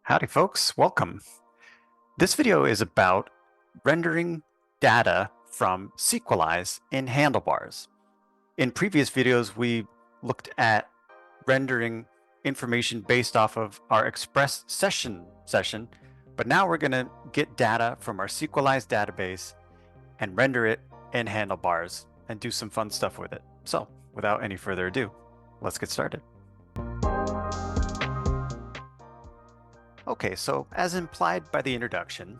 Howdy folks, welcome. This video is about rendering data from Sequelize in Handlebars. In previous videos, we looked at rendering information based off of our Express session, but now we're gonna get data from our Sequelize database and render it in Handlebars and do some fun stuff with it. So without any further ado, let's get started. Okay, so as implied by the introduction,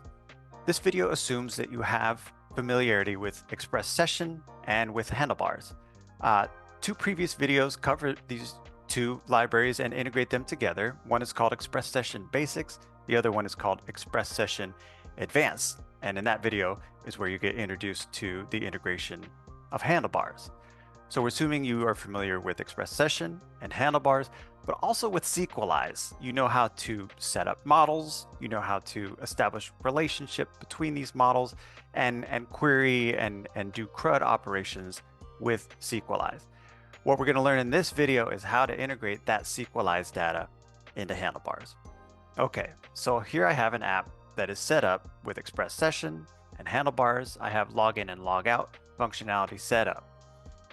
this video assumes that you have familiarity with Express Session and with Handlebars. Two previous videos cover these two libraries and integrate them together. One is called Express Session Basics, the other one is called Express Session Advanced. And in that video is where you get introduced to the integration of Handlebars. So we're assuming you are familiar with Express Session and Handlebars, but also with Sequelize. You know how to set up models, you know how to establish relationship between these models and query and do CRUD operations with Sequelize. What we're going to learn in this video is how to integrate that Sequelize data into Handlebars. Okay, so here I have an app that is set up with Express Session and Handlebars. I have login and logout functionality set up.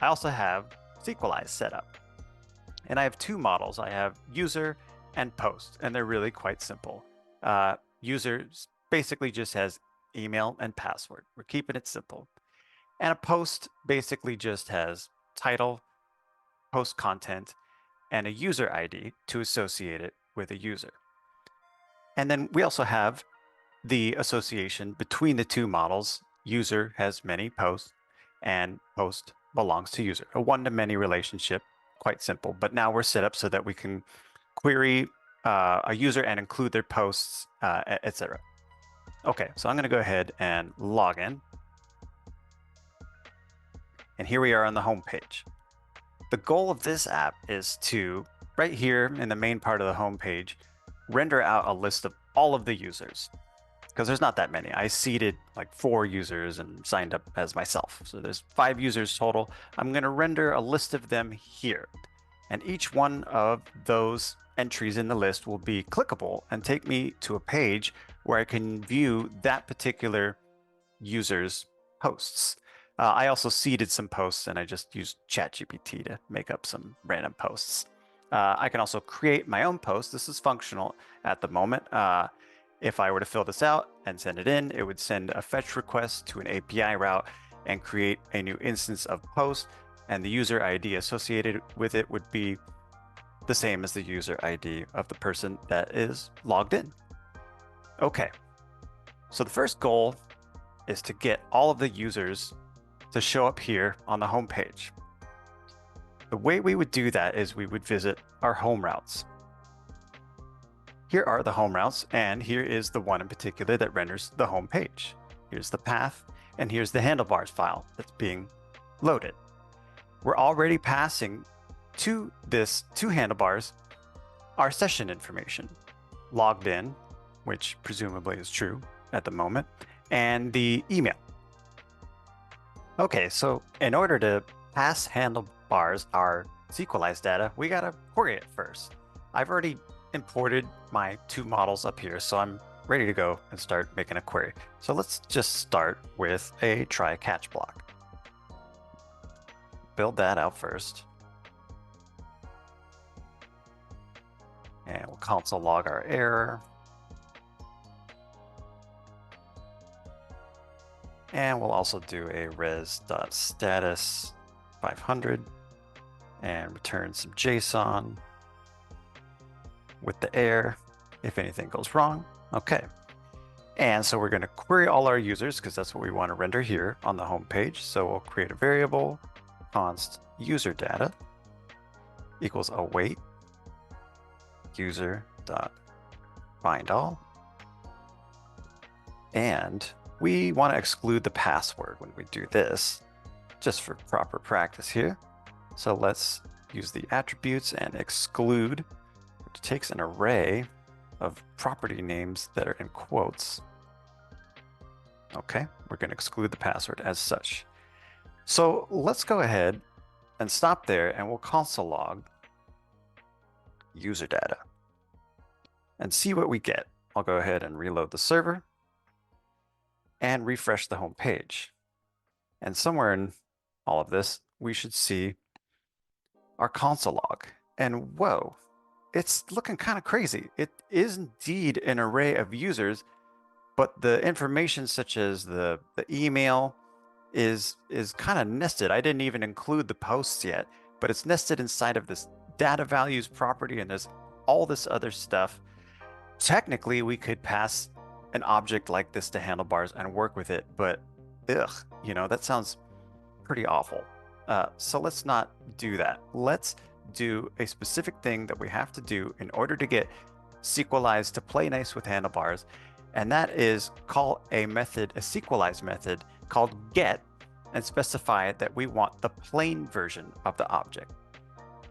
I also have Sequelize set up. And I have two models. I have user and post, and they're really quite simple. User basically just has email and password. We're keeping it simple. And a post basically just has title, post content, and a user ID to associate it with a user. And then we also have the association between the two models. User has many posts, and post belongs to user. A one-to-many relationship. Quite simple, but now we're set up so that we can query a user and include their posts, etc. Okay, so I'm going to go ahead and log in. And here we are on the home page. The goal of this app is to, right here in the main part of the home page, render out a list of all of the users. Because there's not that many. I seeded like 4 users and signed up as myself. So there's 5 users total. I'm going to render a list of them here. And each one of those entries in the list will be clickable and take me to a page where I can view that particular user's posts. I also seeded some posts and I just used ChatGPT to make up some random posts. I can also create my own post. This is functional at the moment. If I were to fill this out and send it in, it would send a fetch request to an API route and create a new instance of post, and the user ID associated with it would be the same as the user ID of the person that is logged in. Okay, so the first goal is to get all of the users to show up here on the home page. The way we would do that is we would visit our home routes. Here are the home routes, and here is the one in particular that renders the home page. Here's the path, and here's the handlebars file that's being loaded. We're already passing to handlebars our session information, logged in, which presumably is true at the moment, and the email. Okay, so in order to pass handlebars our Sequelize data, we gotta query it first. I've already imported my 2 models up here, so I'm ready to go and start making a query. So let's just start with a try catch block. Build that out first. And we'll console log our error. And we'll also do a res.status 500 and return some JSON with the error if anything goes wrong. Okay. And so we're going to query all our users because that's what we want to render here on the home page. So we'll create a variable const user data equals await user dot find all. And we want to exclude the password when we do this, just for proper practice here. So let's use the attributes and exclude, which takes an array of property names that are in quotes. Okay, we're going to exclude the password as such. So let's go ahead and stop there, and we'll console log user data. and see what we get. I'll go ahead and reload the server and refresh the home page. And somewhere in all of this, we should see our console log. And whoa, it's looking kind of crazy. It is indeed an array of users, but the information such as the email is kind of nested. I didn't even include the posts yet, but it's nested inside of this data values property, and there's all this other stuff. Technically, we could pass an object like this to Handlebars and work with it, but ugh, that sounds pretty awful. So let's not do that. Let's do a specific thing that we have to do in order to get Sequelize to play nice with Handlebars, and that is call a method, a Sequelize method called get, and specify that we want the plain version of the object.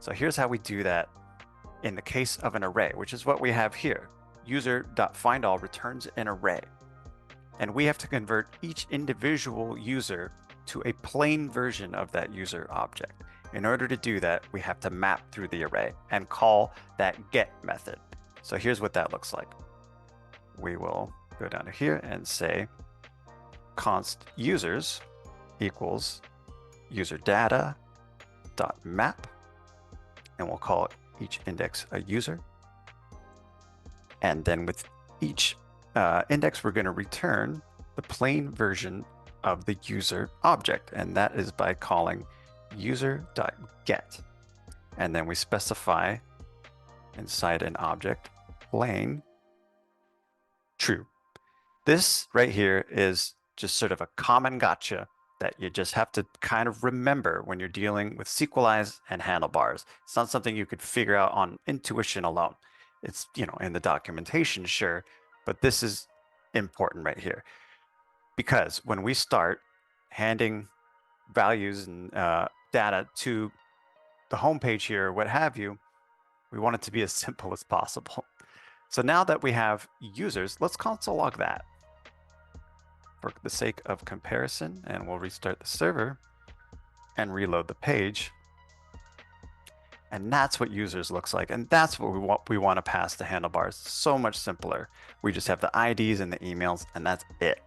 So here's how we do that in the case of an array, which is what we have here. User.findAll returns an array, and we have to convert each individual user to a plain version of that user object. In order to do that, we have to map through the array and call that get method. So here's what that looks like. We will go down to here and say const users equals user data dot map, and we'll call each index a user. And then with each index, we're going to return the plain version of the user object, and that is by calling user.get. And then we specify inside an object plain true. This right here is just sort of a common gotcha that you just have to kind of remember when you're dealing with Sequelize and Handlebars. It's not something you could figure out on intuition alone. It's, in the documentation, sure, but this is important right here. Because when we start handing values and data to the home page here, or what have you, we want it to be as simple as possible. So now that we have users, let's console log that for the sake of comparison, and we'll restart the server and reload the page. And that's what users looks like, and that's what we want to pass to Handlebars. So much simpler. We just have the IDs and the emails, and that's it.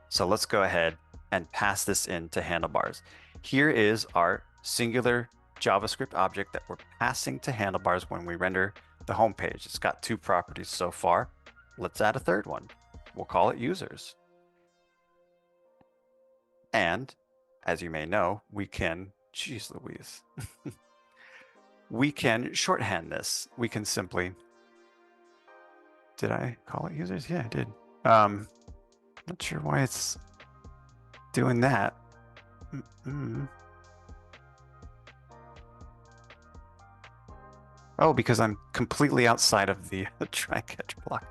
So let's go ahead and pass this in to Handlebars. Here is our singular JavaScript object that we're passing to Handlebars when we render the home page. It's got two properties so far. Let's add a third one. We'll call it users. And as you may know, we can, geez Louise, we can shorthand this. We can simply, did I call it users? Yeah, I did. Not sure why it's doing that. Oh, because I'm completely outside of the try catch block.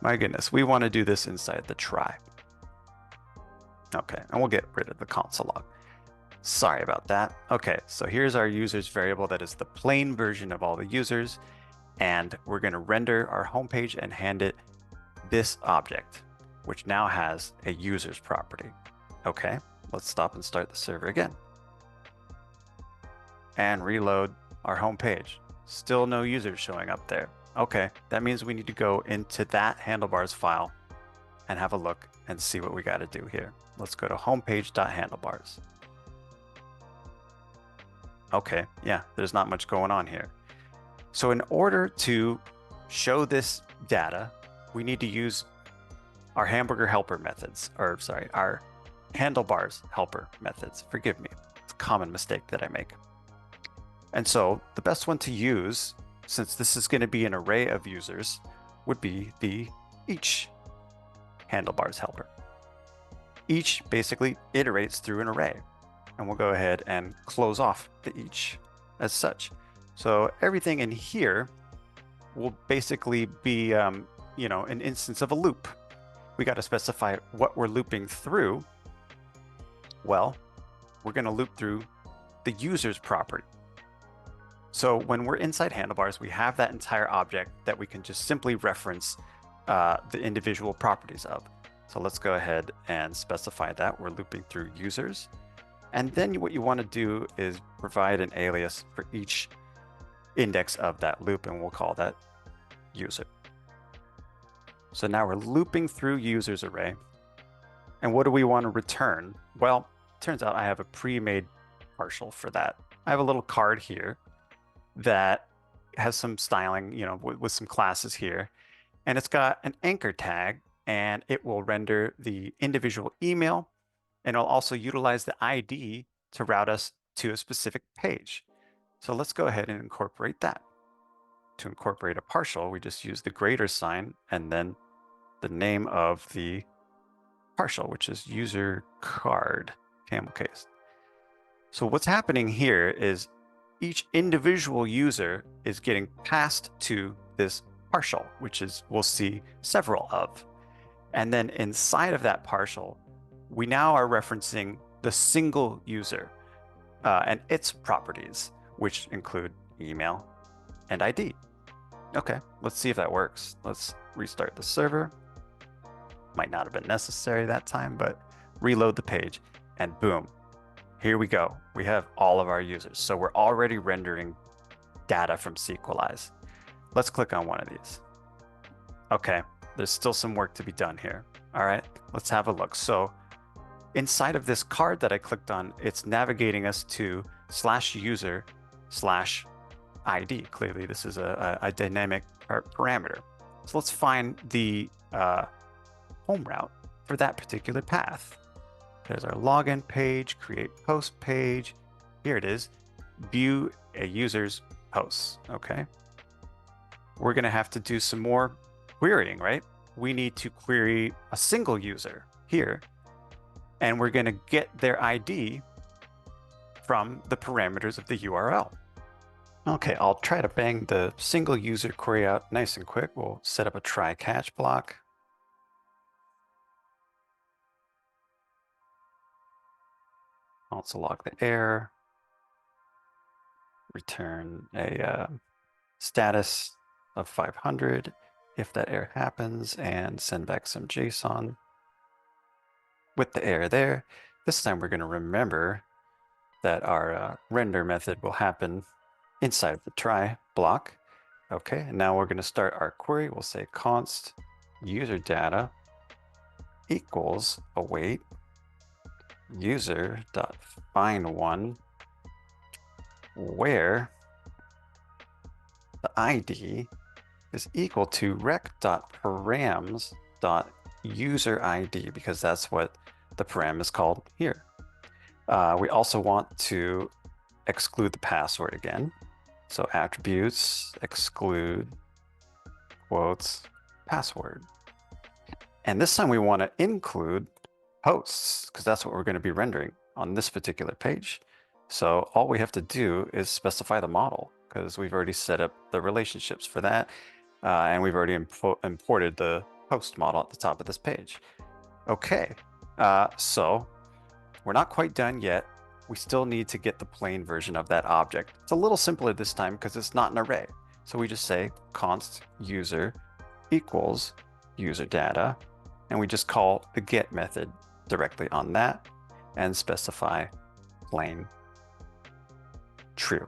My goodness, we want to do this inside the try. Okay, and we'll get rid of the console log. Sorry about that. Okay, so here's our users variable that is the plain version of all the users, and we're going to render our homepage and hand it this object, which now has a users property. Okay, let's stop and start the server again. And reload our homepage. Still no users showing up there. Okay, that means we need to go into that Handlebars file and have a look and see what we got to do here. Let's go to homepage.handlebars. Okay, yeah, there's not much going on here. So in order to show this data, we need to use our hamburger helper methods, or sorry, our Handlebars helper methods. Forgive me, it's a common mistake that I make. And so the best one to use, since this is going to be an array of users, would be the each Handlebars helper. Each basically iterates through an array, and we'll go ahead and close off the each as such. So everything in here will basically be, an instance of a loop. We got to specify what we're looping through. Well, we're going to loop through the user's property. So when we're inside Handlebars, we have that entire object that we can just simply reference the individual properties of. So let's go ahead and specify that we're looping through users. And then what you want to do is provide an alias for each index of that loop, and we'll call that user. So now we're looping through users array. And what do we want to return? Well, turns out I have a pre-made partial for that. I have a little card here that has some styling, with some classes here. And it's got an anchor tag, and it will render the individual email, and it'll also utilize the ID to route us to a specific page. So let's go ahead and incorporate that. To incorporate a partial, we just use the greater sign and then the name of the partial, which is user card, camel case. So what's happening here is each individual user is getting passed to this partial, which is we'll see several of. And then inside of that partial, we now are referencing the single user and its properties, which include email and ID. Okay, let's see if that works. Let's restart the server. Might not have been necessary that time, but reload the page and boom, here we go. We have all of our users. So we're already rendering data from Sequelize. Let's click on one of these. Okay, there's still some work to be done here. All right, let's have a look. So inside of this card that I clicked on, it's navigating us to /user/ID. Clearly, this is a dynamic parameter. So let's find the home route for that particular path. There's our login page, create post page. Here it is, view a user's posts. Okay. We're going to have to do some more querying, right? We need to query a single user here, and we're going to get their ID from the parameters of the URL. Okay, I'll try to bang the single user query out nice and quick. We'll set up a try catch block. Also log the error, return a status of 500 if that error happens, and send back some JSON with the error there. This time we're going to remember that our render method will happen inside of the try block. Okay, and now we're going to start our query. We'll say const user data equals await user.find1 where the ID is equal to rec.params.userID, because that's what the param is called here. We also want to exclude the password again. So attributes exclude quotes password. And this time we want to include posts, because that's what we're going to be rendering on this particular page. So all we have to do is specify the model, because we've already set up the relationships for that. And we've already imported the post model at the top of this page. Okay, so we're not quite done yet. We still need to get the plain version of that object. It's a little simpler this time because it's not an array. So we just say const user equals user data, and we just call the get method directly on that and specify plain true.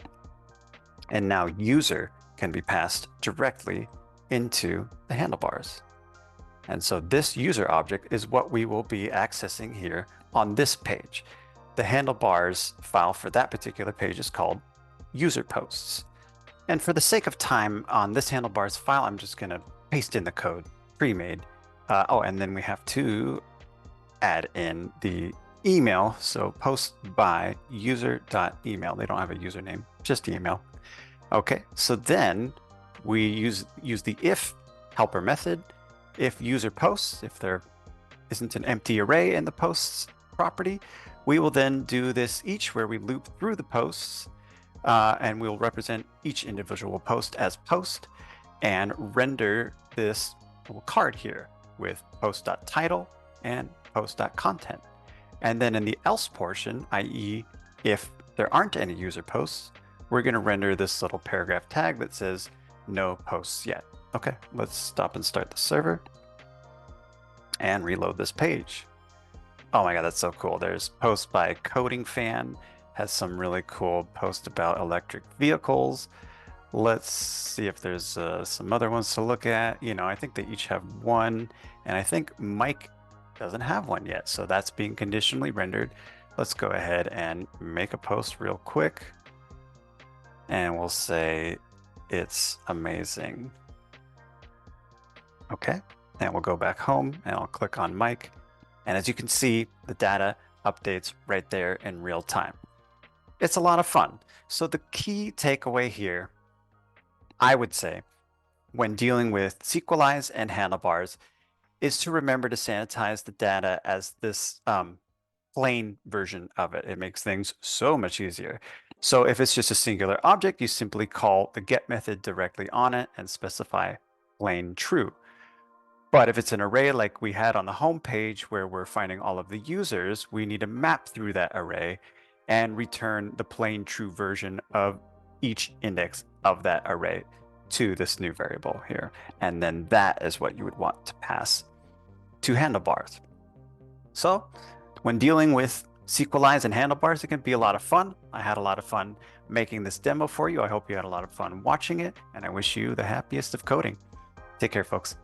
And now user can be passed directly into the handlebars. And so this user object is what we will be accessing here on this page. The handlebars file for that particular page is called user posts. And for the sake of time on this handlebars file, I'm just going to paste in the code pre-made. Oh, and then we have to add in the email. So post by user.email. They don't have a username, just email. Okay, so then we use the if helper method. If user posts, if there isn't an empty array in the posts property, we will then do this each where we loop through the posts and we'll represent each individual post as post and render this little card here with post.title and post.content. And then in the else portion, i.e. if there aren't any user posts, we're going to render this little paragraph tag that says no posts yet. Okay, let's stop and start the server and reload this page. Oh my God, that's so cool. There's post by Coding Fan, has some really cool post about electric vehicles. Let's see if there's some other ones to look at. You know, I think they each have one, and I think Mike doesn't have one yet, so that's being conditionally rendered. Let's go ahead and make a post real quick, and we'll say it's amazing. Okay, and we'll go back home, and I'll click on Mike, and as you can see, the data updates right there in real time. It's a lot of fun. So the key takeaway here, I would say, when dealing with Sequelize and Handlebars is to remember to sanitize the data as this plain version of it. It makes things so much easier. So if it's just a singular object, you simply call the get method directly on it and specify plain true. But if it's an array like we had on the home page where we're finding all of the users, we need to map through that array and return the plain true version of each index of that array to this new variable here. And then that is what you would want to pass to Handlebars. So when dealing with Sequelize and Handlebars, it can be a lot of fun. I had a lot of fun making this demo for you. I hope you had a lot of fun watching it, and I wish you the happiest of coding. Take care, folks.